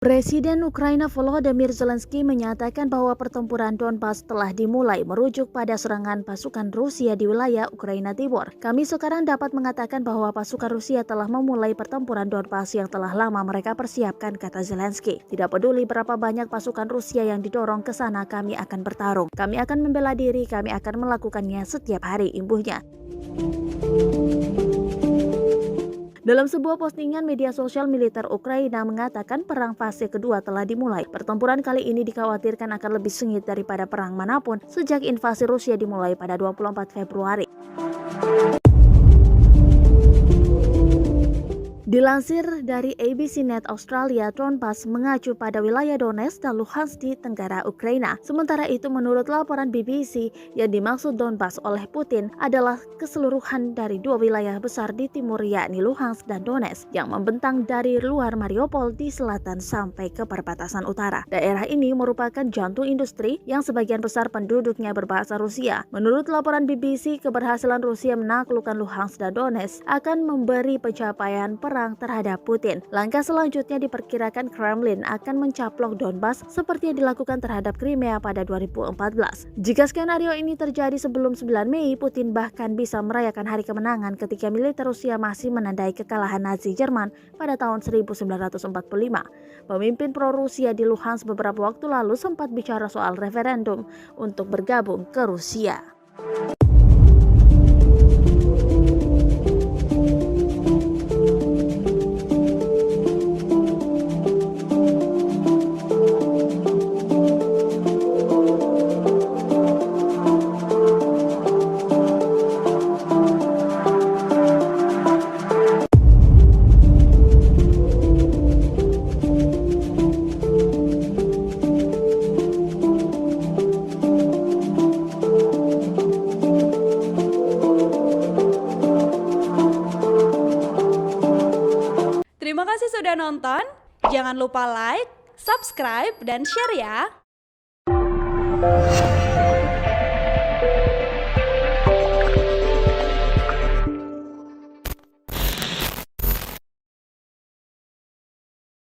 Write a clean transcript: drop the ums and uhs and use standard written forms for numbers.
Presiden Ukraina Volodymyr Zelensky menyatakan bahwa pertempuran Donbas telah dimulai merujuk pada serangan pasukan Rusia di wilayah Ukraina Timur. Kami sekarang dapat mengatakan bahwa pasukan Rusia telah memulai pertempuran Donbas yang telah lama mereka persiapkan, kata Zelensky. Tidak peduli berapa banyak pasukan Rusia yang didorong ke sana, kami akan bertarung. Kami akan membela diri, kami akan melakukannya setiap hari, imbuhnya. Dalam sebuah postingan media sosial, militer Ukraina mengatakan perang fase kedua telah dimulai. Pertempuran kali ini dikhawatirkan akan lebih sengit daripada perang manapun sejak invasi Rusia dimulai pada 24 Februari. Dilansir dari ABC Net Australia, Donbas mengacu pada wilayah Donetsk dan Luhansk di tenggara Ukraina. Sementara itu, menurut laporan BBC, yang dimaksud Donbas oleh Putin adalah keseluruhan dari dua wilayah besar di timur, yakni Luhansk dan Donetsk, yang membentang dari luar Mariupol di selatan sampai ke perbatasan utara. Daerah ini merupakan jantung industri yang sebagian besar penduduknya berbahasa Rusia. Menurut laporan BBC, keberhasilan Rusia menaklukkan Luhansk dan Donetsk akan memberi pencapaian perang terhadap Putin. Langkah selanjutnya diperkirakan Kremlin akan mencaplok Donbas seperti yang dilakukan terhadap Crimea pada 2014. Jika skenario ini terjadi sebelum 9 Mei, Putin bahkan bisa merayakan hari kemenangan ketika militer Rusia masih menandai kekalahan Nazi Jerman pada tahun 1945. Pemimpin pro-Rusia di Luhansk beberapa waktu lalu sempat bicara soal referendum untuk bergabung ke Rusia. Terima kasih sudah nonton. Jangan lupa like, subscribe, dan share ya.